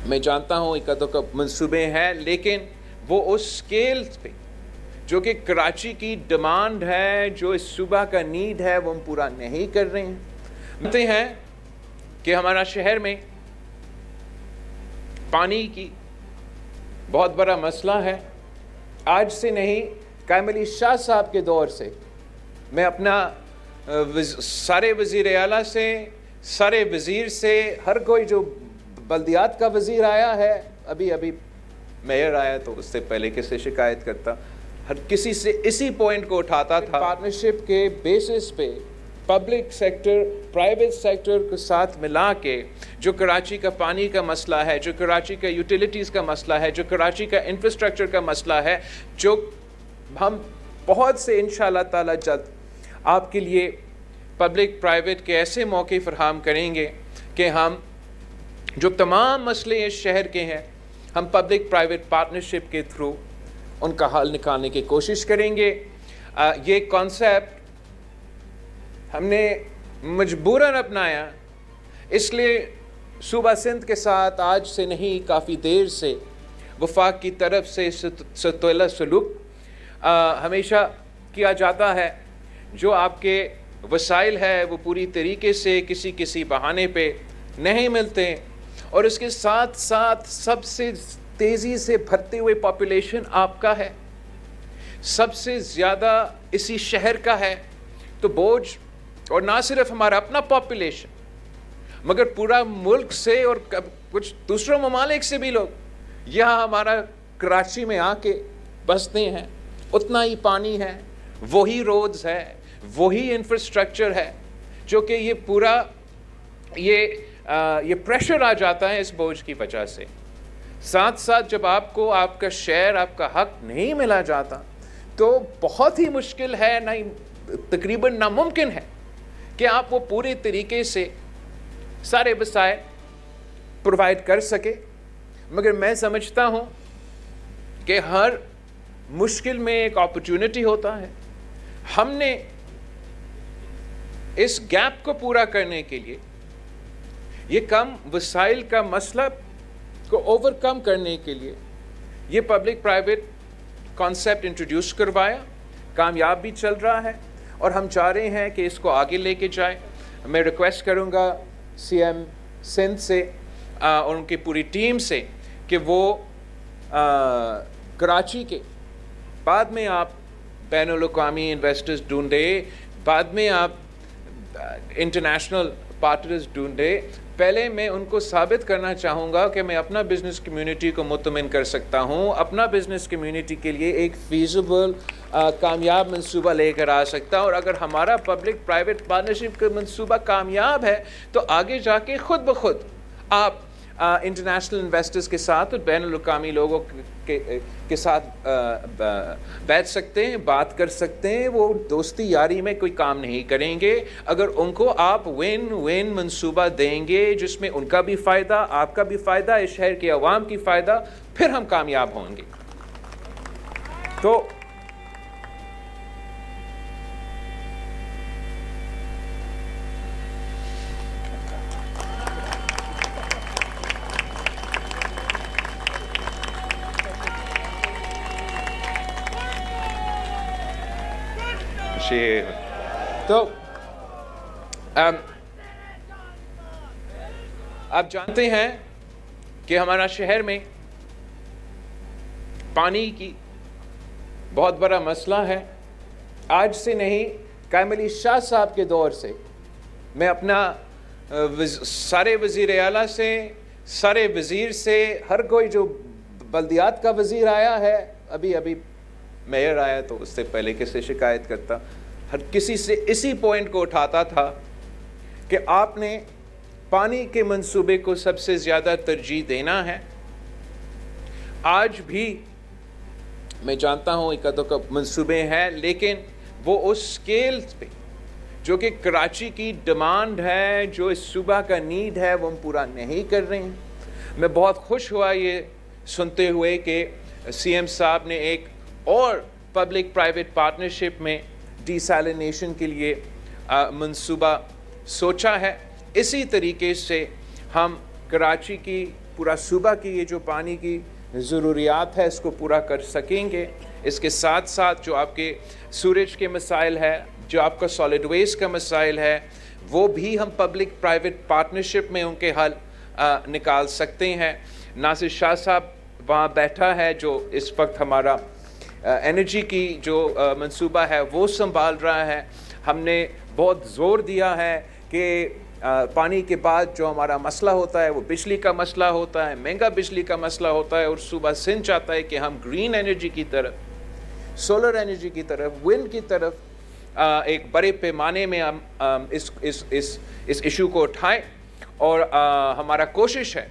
میں جانتا ہوں ایک تو منصوبے ہیں، لیکن وہ اس سکیل پہ جو کہ کراچی کی ڈیمانڈ ہے، جو اس صوبہ کا نیڈ ہے، وہ ہم پورا نہیں کر رہے ہیں۔ مانتے ہیں کہ ہمارا شہر میں پانی کی بہت بڑا مسئلہ ہے۔ آج سے نہیں، قائم علی شاہ صاحب کے دور سے میں اپنا سارے وزیر اعلیٰ سے، سارے وزیر سے، ہر کوئی جو بلدیات کا وزیر آیا ہے، ابھی میئر آیا تو اس سے پہلے کس سے شکایت کرتا، ہر کسی سے اسی پوائنٹ کو اٹھاتا تھا۔ پارٹنرشپ کے بیسس پہ پبلک سیکٹر، پرائیویٹ سیکٹر کے ساتھ ملا کے جو کراچی کا پانی کا مسئلہ ہے، جو کراچی کا یوٹیلیٹیز کا مسئلہ ہے، جو کراچی کا انفراسٹرکچر کا مسئلہ ہے، جو ہم بہت سے انشاءاللہ تعالی جلد آپ کے لیے پبلک پرائیویٹ کے ایسے موقع فراہم کریں گے کہ ہم جو تمام مسئلے اس شہر کے ہیں، ہم پبلک پرائیویٹ پارٹنرشپ کے تھرو ان کا حل نکالنے کی کوشش کریں گے۔ یہ کانسیپٹ ہم نے مجبوراً اپنایا، اس لیے صوبہ سندھ کے ساتھ آج سے نہیں، کافی دیر سے وفاق کی طرف سے ستولہ سلوک ہمیشہ کیا جاتا ہے۔ جو آپ کے وسائل ہے وہ پوری طریقے سے کسی بہانے پہ نہیں ملتے، اور اس کے ساتھ ساتھ سب سے تیزی سے بڑھتے ہوئے پاپولیشن آپ کا ہے، سب سے زیادہ اسی شہر کا ہے، تو بوجھ، اور نہ صرف ہمارا اپنا پاپولیشن مگر پورا ملک سے اور کچھ دوسروں ممالک سے بھی لوگ یہاں ہمارا کراچی میں آ کے بستے ہیں، اتنا ہی پانی ہے، وہی روڈز ہے، وہی انفراسٹرکچر ہے، جو کہ یہ پورا یہ پریشر آ جاتا ہے اس بوجھ کی وجہ سے۔ ساتھ ساتھ جب آپ کو آپ کا شیئر، آپ کا حق نہیں ملا جاتا تو بہت ہی مشکل ہے، تقریباً ناممکن ہے کہ آپ وہ پورے طریقے سے سارے وسائل پرووائڈ کر سکے۔ مگر میں سمجھتا ہوں کہ ہر مشکل میں ایک اپرچونٹی ہوتا ہے۔ ہم نے اس گیپ کو پورا کرنے کے لیے، یہ کم وسائل کا مسئلہ کو اوور کم کرنے کے لیے یہ پبلک پرائیویٹ کانسیپٹ انٹروڈیوس کروایا، کامیاب بھی چل رہا ہے، اور ہم چاہ رہے ہیں کہ اس کو آگے لے کے جائیں۔ میں ریکویسٹ کروں گا سی ایم سندھ سے اور ان کی پوری ٹیم سے کہ وہ کراچی کے بعد میں آپ بین الاقوامی انویسٹرز ڈھونڈے، بعد میں آپ انٹرنیشنل پارٹنرز ڈھونڈے۔ پہلے میں ان کو ثابت کرنا چاہوں گا کہ میں اپنا بزنس کمیونٹی کو مطمئن کر سکتا ہوں، اپنا بزنس کمیونٹی کے لیے ایک فیزیبل کامیاب منصوبہ لے کر آ سکتا ہوں، اور اگر ہمارا پبلک پرائیویٹ پارٹنرشپ کا منصوبہ کامیاب ہے تو آگے جا کے خود بخود آپ انٹرنیشنل انویسٹرز کے ساتھ اور بین الاقوامی لوگوں کے ساتھ بیٹھ سکتے ہیں، بات کر سکتے ہیں۔ وہ دوستی یاری میں کوئی کام نہیں کریں گے اگر ان کو آپ ون ون منصوبہ دیں گے جس میں ان کا بھی فائدہ، آپ کا بھی فائدہ، اس شہر کے عوام کی فائدہ، پھر ہم کامیاب ہوں گے۔ تو آپ جانتے ہیں کہ ہمارا شہر میں پانی کی بہت بڑا مسئلہ ہے۔ آج سے نہیں، قائم علی شاہ صاحب کے دور سے میں اپنا سارے وزیر اعلیٰ سے، سارے وزیر سے، ہر کوئی جو بلدیات کا وزیر آیا ہے، ابھی میئر آیا تو اس سے پہلے کس سے شکایت کرتا، ہر کسی سے اسی پوائنٹ کو اٹھاتا تھا کہ آپ نے پانی کے منصوبے کو سب سے زیادہ ترجیح دینا ہے۔ آج بھی میں جانتا ہوں ایک تو منصوبے ہیں، لیکن وہ اس سکیل پہ جو کہ کراچی کی ڈیمانڈ ہے، جو اس صوبہ کا نیڈ ہے، وہ ہم پورا نہیں کر رہے ہیں۔ میں بہت خوش ہوا یہ سنتے ہوئے کہ سی ایم صاحب نے ایک اور پبلک پرائیویٹ پارٹنرشپ میں ڈی سیلینیشن کے لیے منصوبہ سوچا ہے۔ اسی طریقے سے ہم کراچی کی पूरा सूबा की ये जो पानी की ज़रूरियात है इसको पूरा कर सकेंगे। इसके साथ साथ जो आपके सूरज के मसाइल है, जो आपका सॉलिड वेस्ट का मसाइल है, वो भी हम पब्लिक प्राइवेट पार्टनरशिप में उनके हल निकाल सकते हैं। नासिर शाह साहब वहाँ बैठा है जो इस वक्त हमारा एनर्जी की जो मंसूबा है वो संभाल रहा है। हमने बहुत ज़ोर दिया है कि पानी के बाद जो हमारा मसला होता है वो बिजली का मसला होता है, महंगा बिजली का मसला होता है, और सूबा सिंध चाहता है कि हम ग्रीन एनर्जी की तरफ, सोलर एनर्जी की तरफ, विंड की तरफ एक बड़े पैमाने में हम इस इशू को उठाएं। और हमारा कोशिश है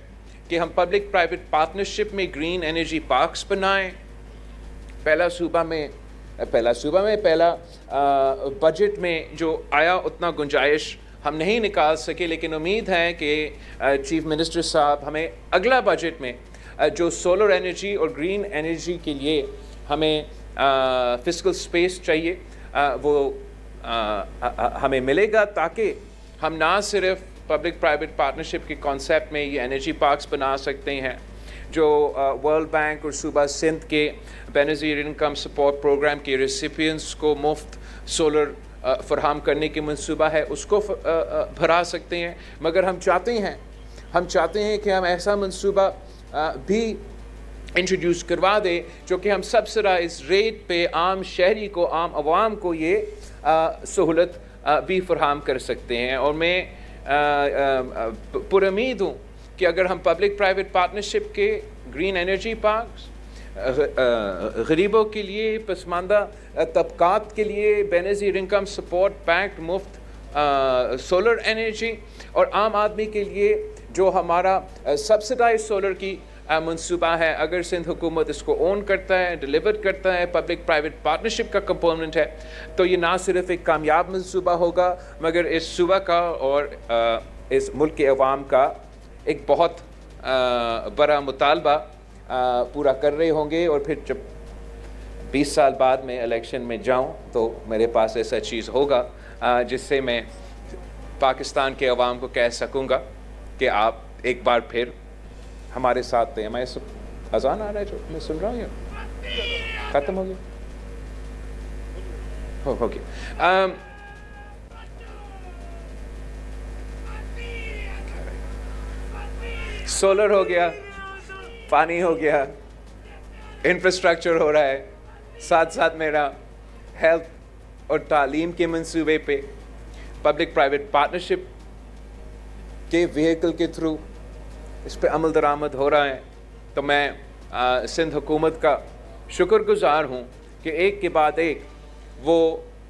कि हम पब्लिक प्राइवेट पार्टनरशिप में ग्रीन एनर्जी पार्क्स बनाएं। पहला बजट में जो आया उतना गुंजाइश हम नहीं निकाल सके, लेकिन उम्मीद है कि चीफ मिनिस्टर साहब हमें अगला बजट में जो सोलर एनर्जी और ग्रीन एनर्जी के लिए हमें फिस्कल स्पेस चाहिए वो हमें मिलेगा, ताकि हम ना सिर्फ पब्लिक प्राइवेट पार्टनरशिप के कॉन्सेप्ट में ये एनर्जी पार्क्स बना सकते हैं जो वर्ल्ड बैंक और सूबा सिंध के बेनज़ीर इनकम सपोर्ट प्रोग्राम के रेसिपिएंट्स को मुफ्त सोलर फराहम करने की मंसूबा है उसको भरा सकते हैं। मगर हम चाहते हैं कि हम ऐसा मंसूबा भी इंट्रोड्यूस करवा दें जो कि हम सब्सिडाइज रेट पे आम शहरी को, आम आवाम को ये सहूलत भी फराहम कर सकते हैं। और मैं पुरुम्मीद हूँ कि अगर हम पब्लिक प्राइवेट पार्टनरशिप के ग्रीन एनर्जी पार्क्स गरीबों के लिए, पसमानदा तबकात के लिए बेनज़ीर इनकम सपोर्ट पैक्ट मुफ्त सोलर एनर्जी, और आम आदमी के लिए जो हमारा सब्सिडाइज सोलर की मंसूबा है, अगर सिंध हुकूमत इसको ओन करता है, डिलीवर करता है, पब्लिक प्राइवेट पार्टनरशिप का कंपोनेंट है, तो ये ना सिर्फ एक कामयाब मंसूबा होगा मगर इस सूबा का और इस मुल्क के अवाम का एक बहुत बड़ा मुतालबा पूरा कर रहे होंगे। और फिर जब 20 साल बाद मैं इलेक्शन में जाऊं तो मेरे पास ऐसा चीज़ होगा जिससे मैं पाकिस्तान के अवाम को कह सकूंगा कि आप एक बार फिर हमारे साथ थे। मैं सब अजान आ रहा है जो मैं सुन रहा हूँ, ख़त्म हो गया, हो गया। सोलर हो गया, पानी हो गया, इंफ्रास्ट्रक्चर हो रहा है, साथ साथ मेरा हेल्थ और तालीम के मंसूबे पे पब्लिक प्राइवेट पार्टनरशिप के व्हीकल के थ्रू इस पे अमल दरामद हो रहा है। तो मैं सिंध हुकूमत का शुक्रगुजार हूँ कि एक के बाद एक वो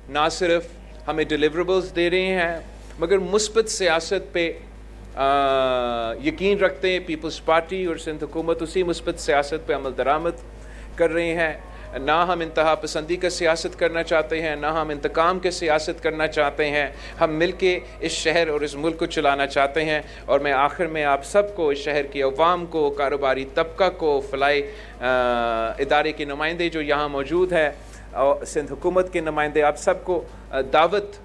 ना सिर्फ हमें डिलीवरेबल्स दे रहे हैं मगर मुस्बत सियासत पे यकीन रखते हैं। पीपल्स पार्टी और सिंध हुकूमत उसी मुस्बत सियासत पे अमल दरामद कर रहे हैं। ना हम इंतहा पसंदी का सियासत करना चाहते हैं, ना हम इंतकाम के सियासत करना चाहते हैं। हम मिल के इस शहर और इस मुल्क को चलाना चाहते हैं। और मैं आखिर में आप सबको, इस शहर की अवाम को, कारोबारी तबका को, फलाई इदारे के नुमाइंदे जो यहाँ मौजूद है और सिंध हुकूमत के नुमाइंदे, आप सबको दावत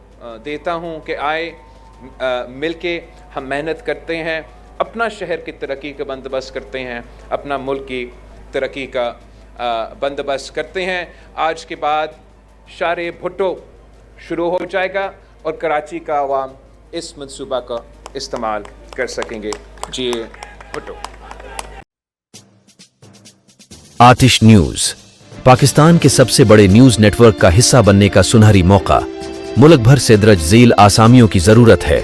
देता हूँ कि आए, मिल के हम मेहनत करते हैं, अपना शहर की तरक्की का बंदोबस्त करते हैं, अपना मुल्क की तरक्की का बंदोबस्त करते हैं। आज के बाद शारे भुट्टो शुरू हो जाएगा और कराची का अवाम इस मंसूबा का इस्तेमाल कर सकेंगे। जी भुट्टो। आतिश न्यूज, पाकिस्तान के सबसे बड़े न्यूज नेटवर्क का हिस्सा बनने का सुनहरी मौका। मुल्क भर से दर्ज झेल आसामियों की जरूरत है।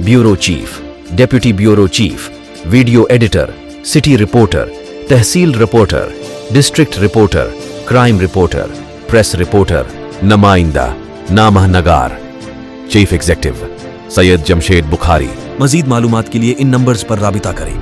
Bureau chief, deputy bureau chief, video editor, city reporter, tehsil reporter, district reporter, crime reporter, press reporter, नुमाइंदा, नामह नगार। Chief executive Syed Jamshed Bukhari. मजीद मालूमात के लिए इन नंबर्स पर राबिता करें।